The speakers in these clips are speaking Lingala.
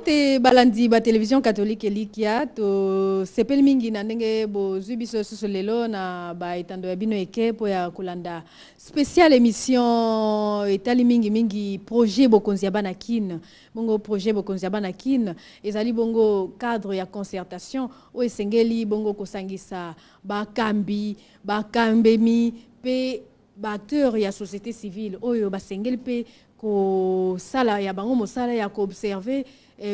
te balandi ba télévision catholique elikia to sepeli mingi na ndenge bo zubiso susu lelo na ba itando ya bino eke po ya kulanda spécial émission etali mingi projet bokonzi ya bana kin bongo projet bokonzi ya bana kin ezali bongo cadre ya concertation o esengeli bongo kosangisa ba kambi ba kambemi pe ba acteur ya société civile oyo basengeli pe ko sala ya bango mosala ya ko observer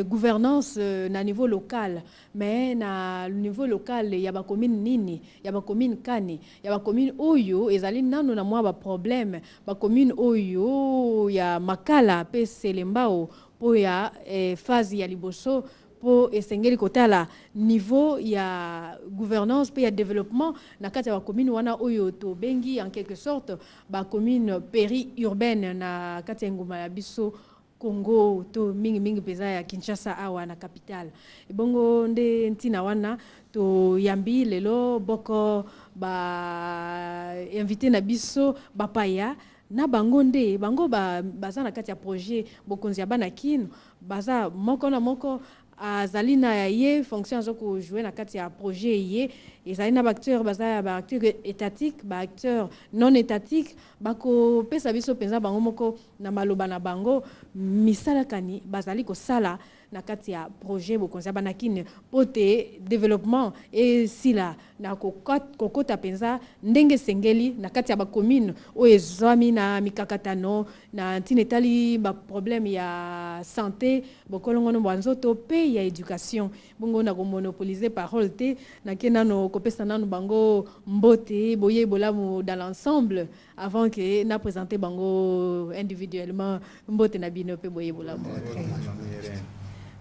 gouvernance na niveau local mais na niveau local ya ba commune nini ya ba commune kani ya ba commune oyo ezali nano na mwa ba problème ba commune oyo ya makala pe selembao po ya phase ya liboso po esengeli kotala niveau ya gouvernance pe ya développement na kati ya ba commune wana oyo to bengi en quelque sorte ba commune périurbaine na kati ya nguma ya biso Congo to mingi peza ya Kinshasa awa na capitale bongo nde ntina wana to yambi lelo boko ba invité na biso bapaya na bango nde bango baza na kati ya projet bokonzi ya bana kin baza moko na moko azalina ya ye fonction zo ko jouer na kati ya projet ye ezalina ba acteur baza ba acteur étatique ba acteur non étatique bako pesa biso penza bango moko na maloba na bango misala kani bazali ko sala na kati ya projet bokonzi ya bana kin pote développement et sila na kokota penza ndenge sengeli na kati ya ba commune o ezwami na mikakatano na tinetali ba problème ya santé bokolongono banzoto pe ya éducation bongo na ko monopoliser parole te na kenano kopesa nanu bango mbote boye bolamu dans l'ensemble avant que na présenter bango individuellement mbote na bino pe boye bolamu.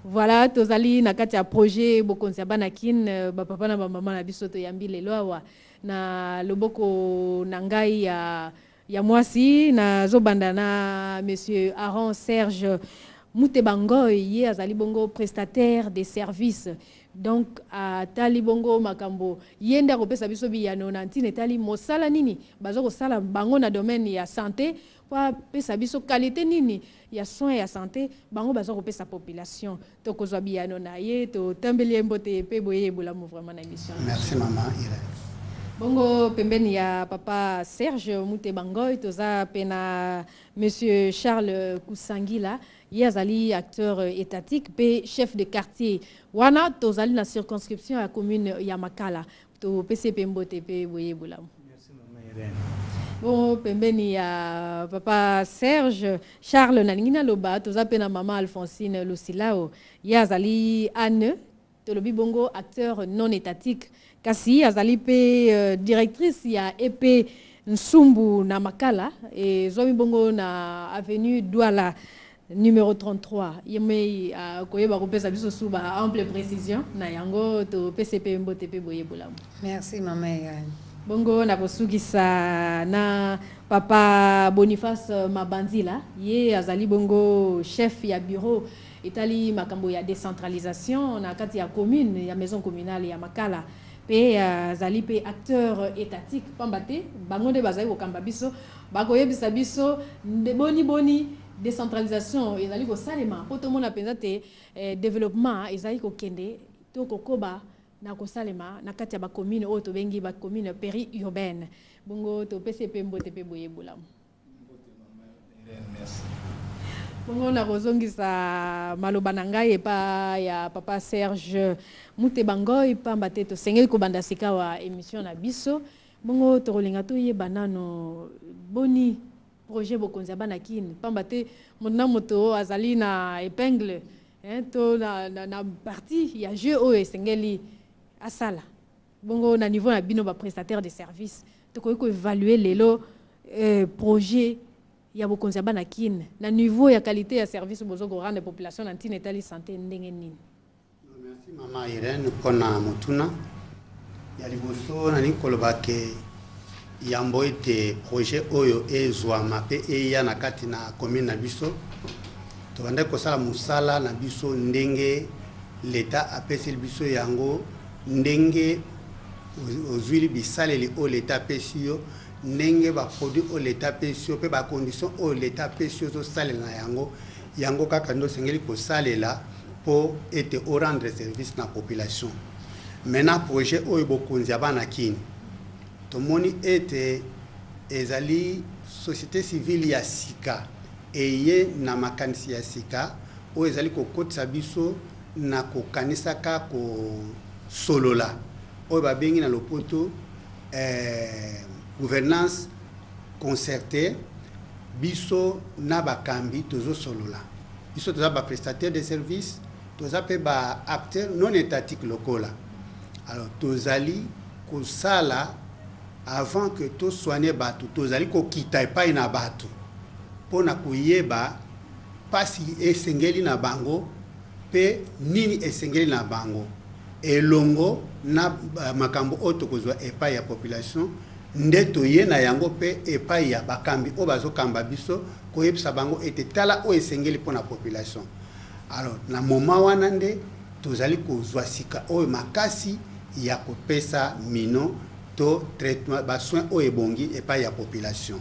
Voilà, tozali na kati ya projet bokonzi ya bana kin ba papa na ba mama na biso to yambi lelo awa na loboko na ngai ya mwasi na zobanda na monsieur Aaron Serge Mutebangoy ye azali bongo prestataire des services donc tali bongo makambo yenda kopesa biso biyano na ntine tali mosala nini bazo ko sala bango na domaine ya santé pa pesa biso qualité nini ya soins ya santé bango bazo kopesa population to kozwa biyano na ye to tambeli mbote pe boye bolamu vraiment na émission. Merci maman Irène. Bongo pembeni ya papa Serge Mutebangoy toza pena monsieur Charles Kusangila ye azali acteur étatique pe chef de quartier wana tozali na circonscription ya commune ya Makala to PCP mbote pe boye bolamu. Merci maman Irène. Bon pembeni ya papa Serge Charles Naningina loba toza pena maman Alphonsine Lusilao ye azali Anne tolobi bongo acteur non étatique kasi azali pe directrice ya EP Nsumbu na Makala et zomi bongo na avenue Douala numéro 33 yeme koyeba kopesa biso suba ample précision na yango to PCP mbote pe boye bolamu. Merci maman. Bongo na bosugisa na papa Boniface Mabanzila ye azali bongo chef ya bureau etali makambo ya décentralisation na kati ya commune ya maison communale ya Makala pe azali pe acteur étatique pambate bango nde bazali kokamba biso bakoyebisa biso boni décentralisation ezali ko salema po to mona penza te développement ezali ko kende to kokoba na ko salema na kati ya ba commune o to bengi ba commune périurbaine bongo to PCP mbote pe boye bolamu. Bongo na kozongisa maloba na ngai epa ya papa Serge Mutebangoy pamba te to sengeli ko banda sika wa émission na biso bongo to kolinga to ye banano boni projet bokonzi ya bana kin pamba te mona moto azali na épingle to na partie ya jeu o sengeli asala bongo na niveau na bino ba prestataire de services to ko évaluer lelo projet ya bokonzi ya bana kin na niveau ya qualité ya service bozo ko rendre population na ntine tali santé ndenge nini. Merci maman Irène pona mutuna ya liboso na nikoloba ke yambo ete projet oyo ezwa mape eya na kati na commune na biso to bande ko sala musala na biso ndenge l'état apesi biso yango ndenge ozwili bisaleli o l'état pesio ndenge ba produit o l'état pesio pe ba condition o l'état pesio zo salela yango kaka ndo sengeli ko salela pour être au rendre service na population. Maintenant projet oyo bokonzi abana kini tomoni ete ezali société civile ya sika eye na makanisi ya sika oyo ezali kokotisa biso na kokanisa ka ko solola oyo babengi na lopoto gouvernance concertée biso na bakambi tozo solola biso toza ba prestataire de services toza pe ba acteurs non étatiques locaux là. Alors tozali kosala avant que to soigner batu tozali ko kita epai na batu pona kuyeba pasi esengeli na bango pe nini esengeli na bango elongo na makambo oto kozwa epai ya population ndeto ye na yango pe epai ya bakambi o bazo kamba biso koyebisa bango ete tala o esengeli pona population. Alors na moment wana nde tozali kozwa sika o makasi ya kopesa mino to traitement ba soin o ebongi epai ya population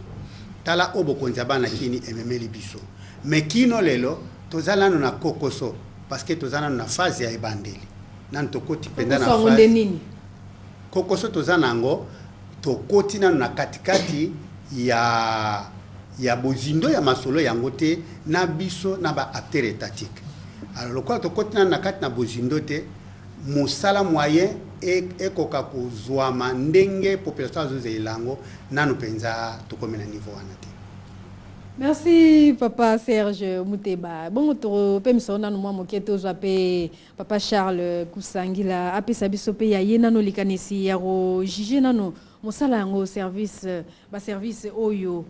tala o bokonzi bana kini ememeli biso mais kino lelo tozala na kokoso parce que tozala na phase ya ebandeli nan tokoti penda na phase nini kokoso tozana ngo tokoti na katikati ya bozindo ya masolo yango te na biso na ba acteur étatique. Alors lokwa tokoti na kati na bozindo te mosala moyen ekoka kozwama ndenge population azozelango nanu penza tokomena niveau wana te. Merci Papa Serge Mouteba. Bon to pe misona no mwa moketo zape Papa Charles Kusangila apesa biso pe ya yena no likanisi ya ro jije nano mosala yango service ba service oyo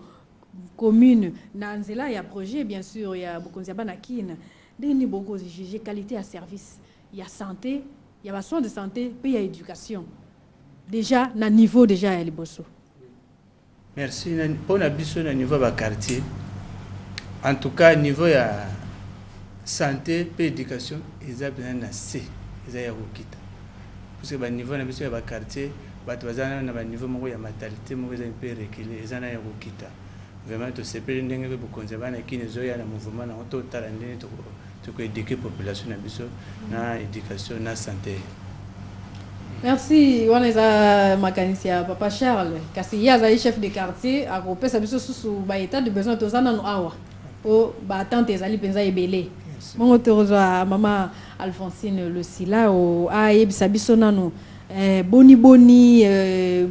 commune na nzela ya projet bien sûr ya bokonzi bana kina ndeni boko jije qualité ya service ya santé ya ba soins de santé pe ya éducation déjà na niveau déjà ya liboso. Merci. Pour la biso na niveau ba quartier, en tout cas niveau ya santé et éducation, ils ont besoin na C, ils ont yakita. Parce que ba niveau na biso ya ba quartier, bato bazana na ba niveau moko ya matalité moko za peu reculé, ils ont yakita. Vraiment to sepeli ndenge be bokonza bana kini zo ya na mouvement na to talande to ko éduquer population na biso na éducation na santé. Merci, waneza makanisia Papa Charles. Kasi yaza chef de quartier a kopesa biso susu ba état de besoin tozana no awa. Po ba tante ezali penza ebele. Mongo tozwa mama Alphonsine Le Sila o a yebisa biso nanu boni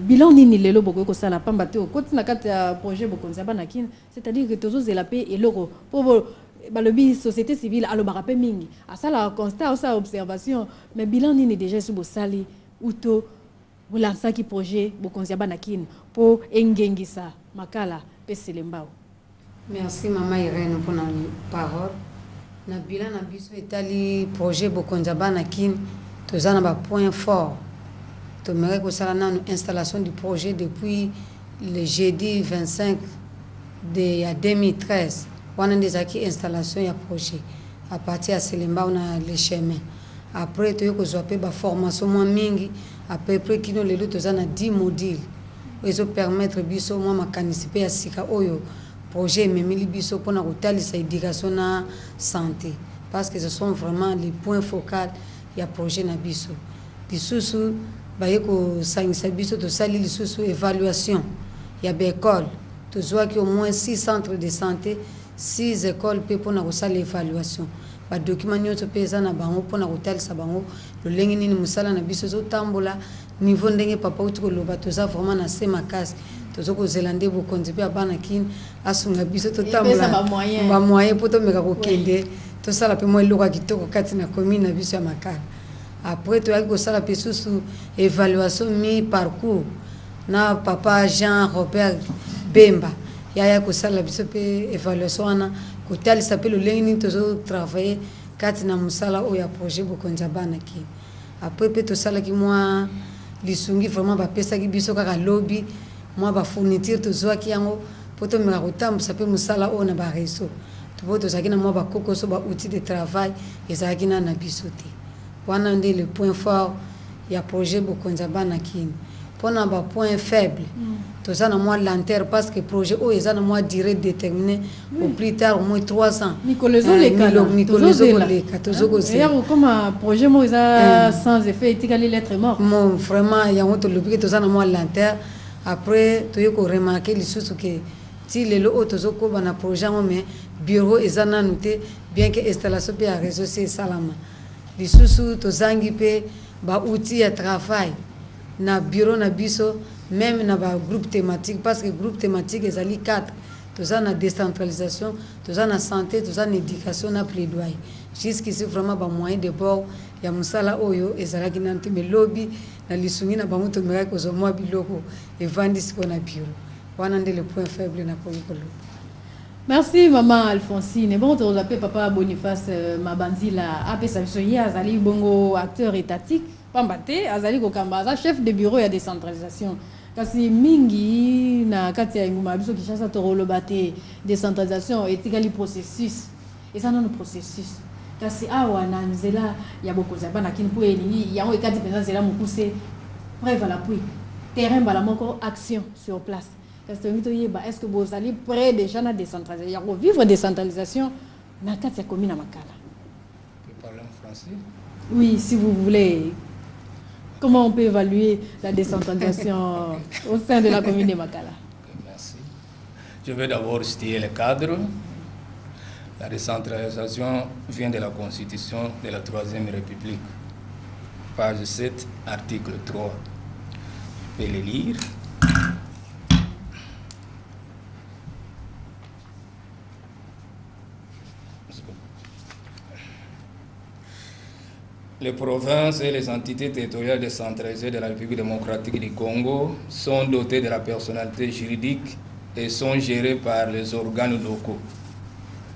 bilan nini lelo boko ko sala pamba te o koti na kati ya projet bokonza bana kin, c'est-à-dire que tozo zela pe eloko po balobi société civile alobaka pe mingi asala constat ou sa observation mais bilan nini déjà sur bosali uto bulansa ki projet bokonzi bana kin po engengisa makala pe selembao. Merci Maman Irène pour la parole. Na bilan na biso etali projet bokonzi bana kin tozana ba point fort. To mere ko sala na installation du projet depuis le jeudi 25 de 2013. On a déjà qui installation ya projet à partir à selembao na le chemin. Après tu ko zope ba formation moi mingi à peu près kino lelo tozana 10 modules. Ils permettre biso moi makanisipe ya sika oyo projet memili biso pona kotalisa éducation na santé parce que ce sont vraiment les points focaux ya projet na biso. Lisusu ba yeko sangisa biso to sali lisusu évaluation ya ba école to zoa ki au moins 6 centres de santé 6 écoles pe pona ko sala évaluation ba document nyoto pesa na bango pona kotalisa bango lo lengi nini musala na biso zo tambola niveau ndenge papa utiko loba to za vraiment na sema kasi to zo ko zelande bo konzipe abana kin asunga biso to tambola ba moyen poto meka ko kende to sala pe mo eloka kitoko kati na commune na biso ya makala. Après to yaki ko sala pe susu évaluation mi parcours na papa Jean Robert Bemba yaya ko sala biso pe évaluation wana kotali s'appelle le lengi tozo travailler kati na musala o ya projet bokonza bana ki. Après pe to sala ki moi lisungi vraiment ba pesa ki biso kaka lobby moi ba fourniture tozo ki yango poto mera kotam sa pe musala o na ba réseau to poto sakina moi ba kokoso ba outil de travail ezaki na biso te wana nde le point fort ya projet bokonza bana ki. pour un point faible. Tout ça, dans moi lanterne parce que le projet, oh, ils ont moi durée déterminée au plus tard, au moins 3 ans. Nicolezo les cas. Nicolezo les cas. D'ailleurs, comme un projet, moi, sans effet, il y a les lettres mortes. Mon vraiment, il y a un autre lobby, tout ça, dans moi lanterne. Après, tu as remarqué les choses que si les autres ont un projet, mais bureau, ils ont noté, bien que l'installation peut être réseau, c'est salama. Les sous-sous, tu as un outil à travail. Na bureau, na biso, même dans le groupe thématique, parce que le groupe thématique est allé 4. Tout ça, la décentralisation, tout ça, la santé, tout ça, l'éducation, la plaidoyer. Jusqu'ici, vraiment, il y a moyen de bord, il y a Moussala Oyo, et ça, il y a un lobby, il y a des soumis, il y a des miracles, il y a des locaux, et vendis ce qu'on a bureau. Voilà le point faible dans le Merci, maman Alphonsine. Bon, on appelle papa Boniface Mabandi, là, après ça, il y a un bongo acteur étatique, Pambate, Azali Kokamba, chef de bureau, il y a décentralisation. Kasi mingi na kati ya nguma biso kishasa torolo bate décentralisation etikali processus et ça non le processus kasi awa na nzela ya bokoza bana kinpu elingi yango ekati penza nzela mukuse preuve à l'appui terrain bala moko action sur place kasi to yeba est-ce que vous allez près déjà na décentralisation ya vivre décentralisation na kati ya commune Makala. Tu parles en français? Oui, si vous voulez. Comment on peut évaluer la décentralisation au sein de la commune de Makala? Merci. Je vais d'abord citer le cadre. La décentralisation vient de la Constitution de la Troisième République. Page 7, article 3. Je vais le lire. Les provinces et les entités territoriales décentralisées de la République démocratique du Congo sont dotées de la personnalité juridique et sont gérées par les organes locaux.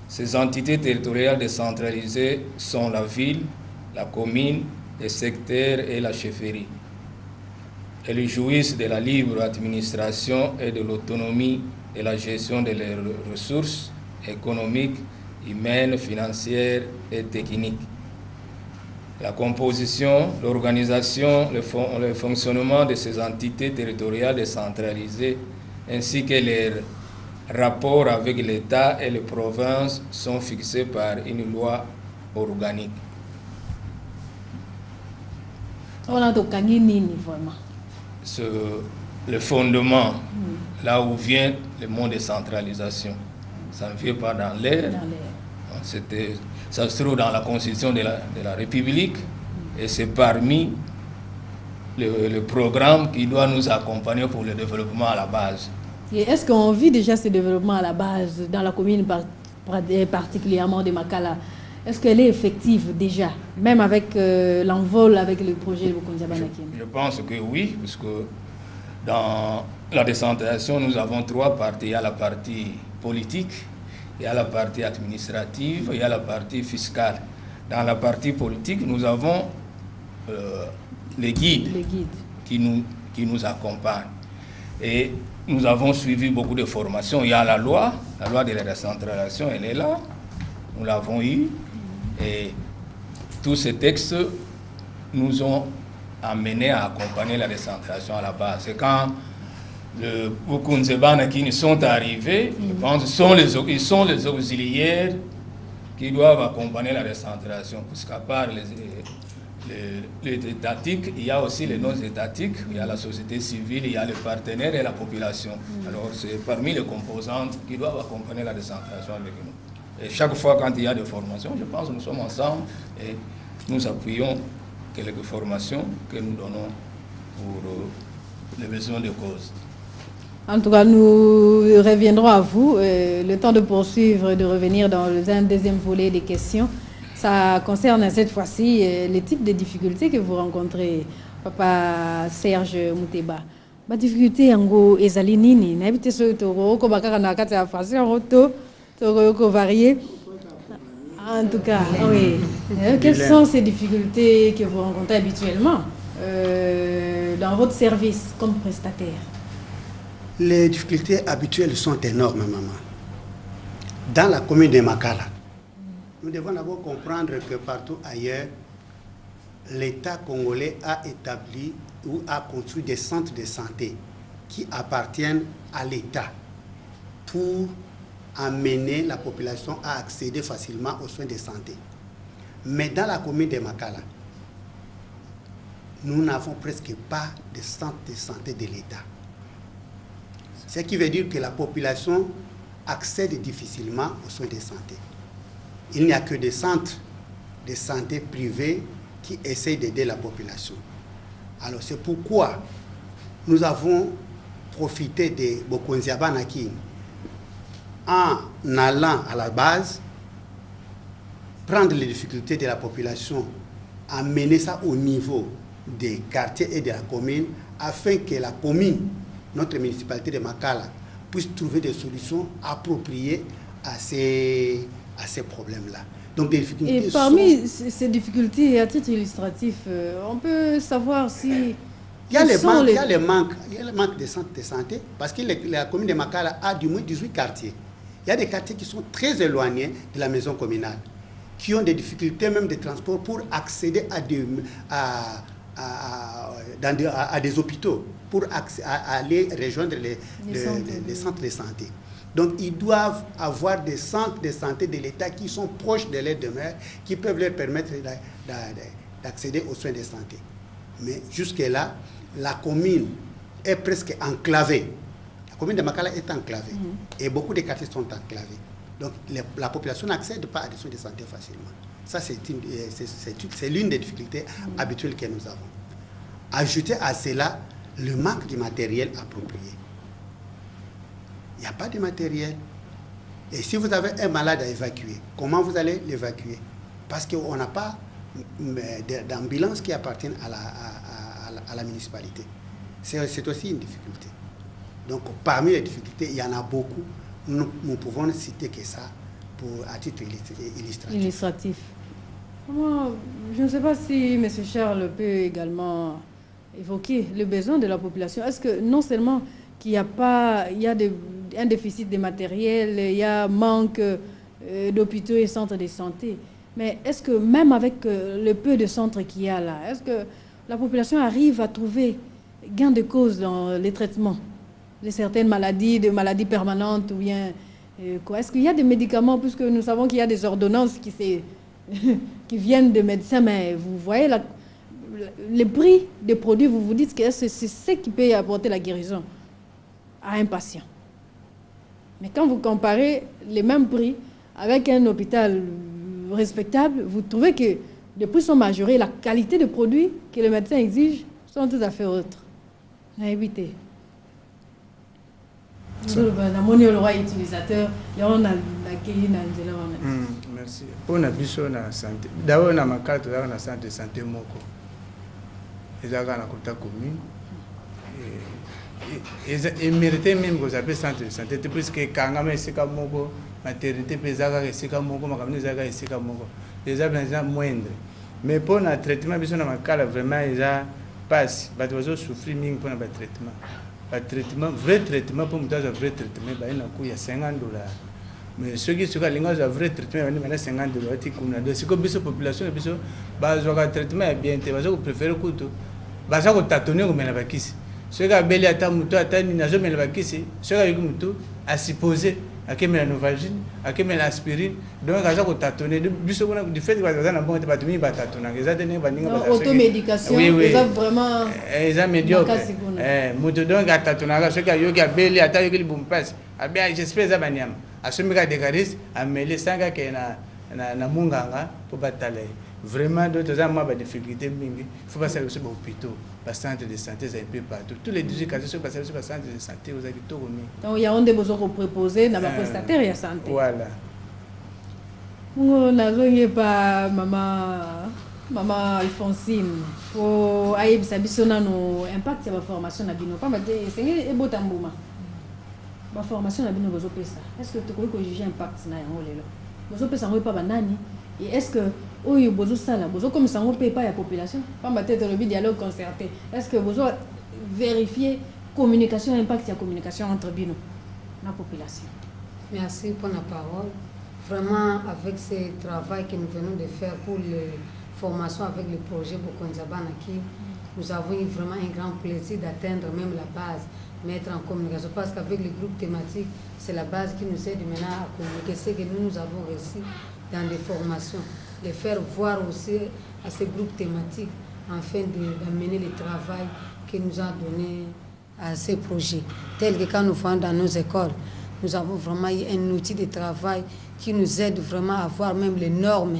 Ces entités territoriales décentralisées sont la ville, la commune, les secteurs et la chefferie. Elles jouissent de la libre administration et de l'autonomie de la gestion de leurs ressources économiques, humaines, financières et techniques. La composition, l'organisation, le fonctionnement de ces entités territoriales décentralisées ainsi que leurs rapports avec l'État et les provinces sont fixés par une loi organique. On a donc gagné vraiment. Le fondement, là où vient le mot décentralisation, ça ne vient pas dans l'air. Ça se trouve dans la Constitution de la République et c'est parmi le programme qui doit nous accompagner pour le développement à la base. Et est-ce qu'on vit déjà ce développement à la base dans la commune particulièrement de Makala? Est-ce qu'elle est effective déjà, même avec l'envol avec le projet de Bokondiabanakin? Je pense que oui, parce que dans la décentralisation, nous avons 3 parties. Il y a la partie politique, il y a la partie administrative, il y a la partie fiscale. Dans la partie politique, nous avons les guides qui nous accompagnent. Et nous avons suivi beaucoup de formations. Il y a la loi de la décentralisation, elle est là. Nous l'avons eue. Et tous ces textes nous ont amenés à accompagner la décentralisation à la base. Et quand le Bukunzebana qui sont arrivés, je pense, ils sont les auxiliaires qui doivent accompagner la décentralisation. Parce qu'à part les étatiques, il y a aussi les non-étatiques, il y a la société civile, il y a les partenaires et la population. Alors c'est parmi les composantes qui doivent accompagner la décentralisation avec nous. Et chaque fois quand il y a des formations, je pense que nous sommes ensemble et nous appuyons quelques formations que nous donnons pour les besoins de cause. En tout cas, nous reviendrons à vous. Le temps de poursuivre, de revenir dans un deuxième volet des questions. Ça concerne cette fois-ci les types de difficultés que vous rencontrez, Papa Serge Mouteba. Ma difficulté en gros ezali nini na ebite so toro ko bakaka na kati ya français en roto toro ko varié. En tout cas, oui. Quelles sont ces difficultés que vous rencontrez habituellement dans votre service comme prestataire? Les difficultés habituelles sont énormes, maman. Dans la commune de Makala, nous devons d'abord comprendre que partout ailleurs, l'État congolais a établi ou a construit des centres de santé qui appartiennent à l'État pour amener la population à accéder facilement aux soins de santé. Mais dans la commune de Makala, nous n'avons presque pas de centre de santé de l'État. Ce qui veut dire que la population accède difficilement aux soins de santé. Il n'y a que des centres de santé privés qui essayent d'aider la population. Alors c'est pourquoi nous avons profité de Bokonziaba Nakin en allant à la base, prendre les difficultés de la population, amener ça au niveau des quartiers et de la commune, afin que la commune, notre municipalité de Makala, puisse trouver des solutions appropriées à ces problèmes-là. Donc des difficultés. Et parmi ces difficultés, à titre illustratif, on peut savoir si... Il y a le manque de centres de santé, parce que la commune de Makala a du moins 18 quartiers. Il y a des quartiers qui sont très éloignés de la maison communale, qui ont des difficultés même de transport pour accéder à des hôpitaux, pour aller rejoindre les centres de santé. Donc ils doivent avoir des centres de santé de l'État qui sont proches de leur demeure, qui peuvent leur permettre d'accéder aux soins de santé. Mais jusque-là, la commune est presque enclavée. La commune de Makala est enclavée. Et beaucoup de quartiers sont enclavés. Donc la population n'accède pas à des soins de santé facilement. Ça, c'est l'une des difficultés habituelles que nous avons. Ajouter à cela le manque de matériel approprié. Il n'y a pas de matériel. Et si vous avez un malade à évacuer, comment vous allez l'évacuer? Parce qu'on n'a pas d'ambulance qui appartiennent à la municipalité. C'est aussi une difficulté. Donc parmi les difficultés, il y en a beaucoup. Nous pouvons ne citer que ça à titre illustratif. Je ne sais pas si M. Charles peut également évoquer le besoin de la population. Est-ce que non seulement qu'il y a un déficit de matériel, il y a manque d'hôpitaux et centres de santé, mais est-ce que même avec le peu de centres qu'il y a là, est-ce que la population arrive à trouver gain de cause dans les traitements de certaines maladies, de maladies permanentes ou bien quoi? Est-ce qu'il y a des médicaments, puisque nous savons qu'il y a des ordonnances qui viennent de médecins, mais vous voyez les prix des produits, vous vous dites que c'est ce qui peut apporter la guérison à un patient. Mais quand vous comparez les mêmes prix avec un hôpital respectable, vous trouvez que les prix sont majorés, la qualité de produits que le médecin exige sont tout à fait autres. À éviter. Le roi utilisateur, merci. Pour la santé, d'abord, on a ma carte de la santé moko. Ils ont la commune. Et méritaient même que vous appelez centre de santé, puisque quand on a un maternité, les gens moindres. Mais pour le traitement, vraiment, ils ont passé. Ils ont souffert pour le traitement. Vrai traitement, pour un vrai traitement, il y a $50. Mais ceux qui sont un vrai traitement, il y a $50. Donc, si la population a un traitement, bien, ils préfèrent que ils ont tâtonné comme la vaquisse. Ceux qui ont belé à ta mouton, à ta nina, mais la vaquisse, ceux qui ont mouton, à supposer, à qui met la novalgine, à qui met l'aspirine, donc ils ont tâtonné. Du fait que ils ont un bon traitement, ils ont tâtonné. Ils ont automédication, ils ont vraiment. Ils ont médiocre. Mouton, donc, à tâtonner, ceux qui ont belé à ta gueule, bon passe. J'espère que ça va n'y avoir. À ce moment-là, des caristes, à mêler 5 ans qui est na munganga pour batailler. Vraiment, d'autres gens ont des difficultés. Il faut passer sur les hôpitaux, les centres de santé, c'est un peu partout. Tous les 18 quartiers sont passés sur les centres de santé, vous avez tout remis. Donc, il y a des besoins préposés dans la prestataire de santé. Voilà. On n'a pas maman Alphonsine. Pour Aïb Sabissona, nos impact sur la formation à Bino. Pas mal de c'est beau tambouma. La formation à Bino, vous avez ça. Est-ce que tu crois que j'ai impact na yango lelo? Vous avez ça, vous pas banani. Et est-ce que oyo bozo sala bozo comme ça on paye pas la population pas peut-être le dialogue concerté est-ce que vous avez vérifié communication impact la communication entre bino la population? Merci pour la parole. Vraiment avec ce travail que nous venons de faire pour formation avec le projet Bokonzabanaki. Nous avons eu vraiment un grand plaisir d'atteindre même la base, mettre en communication, parce qu'avec les groupes thématiques, c'est la base qui nous aide maintenant à communiquer ce que nous avons reçu dans des formations, de faire voir aussi à ces groupes thématiques afin d'amener le travail que nous a donné à ces projets. Tel que quand nous faisons dans nos écoles, nous avons vraiment eu un outil de travail qui nous aide vraiment à voir même les normes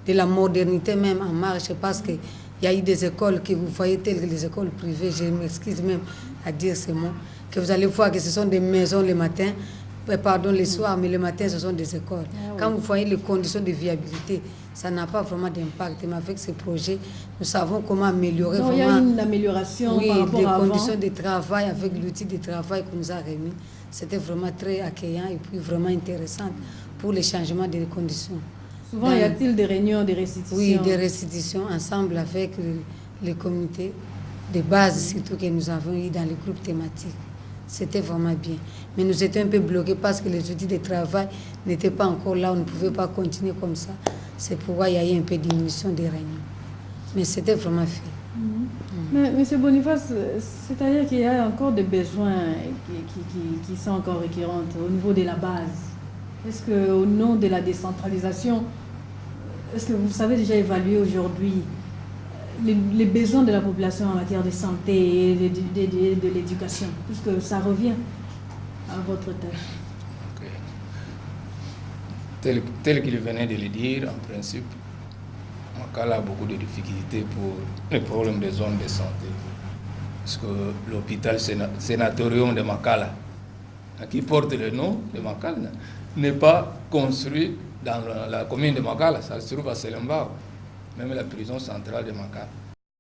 de la modernité même en marche, parce qu'il y a eu des écoles que vous voyez telles que les écoles privées, je m'excuse même à dire ce mot, que vous allez voir que ce sont des maisons le matin, pardon, le soir, mais le matin ce sont des écoles. Quand vous voyez les conditions de viabilité, ça n'a pas vraiment d'impact. Mais avec ce projet, nous savons comment améliorer donc, vraiment. il y a une amélioration par rapport des à avant. conditions de travail avec l'outil de travail qu'on nous a remis. C'était vraiment très accueillant et puis vraiment intéressant pour le changement des conditions. Souvent, y a-t-il des réunions, des restitutions? Oui, des restitutions ensemble avec les comités de base, surtout que nous avons eu dans les groupes thématiques. C'était vraiment bien. Mais nous étions un peu bloqués parce que les outils de travail n'étaient pas encore là, on ne pouvait pas continuer comme ça. C'est pourquoi il y a eu un peu de diminution des réunions. Mais c'était vraiment fait. Mais M. Boniface, c'est-à-dire qu'il y a encore des besoins qui sont encore récurrents au niveau de la base. Est-ce qu'au nom de la décentralisation, est-ce que vous savez déjà évaluer aujourd'hui les besoins de la population en matière de santé et de l'éducation, puisque ça revient à votre tâche? Okay. Tel qu'il venait de le dire, en principe, Makala a beaucoup de difficultés pour les problèmes des zones de santé. Parce que l'hôpital sénatorium de Makala, qui porte le nom de Makala, n'est pas construit dans la commune de Makala, ça se trouve à Selembao, même la prison centrale de Makala.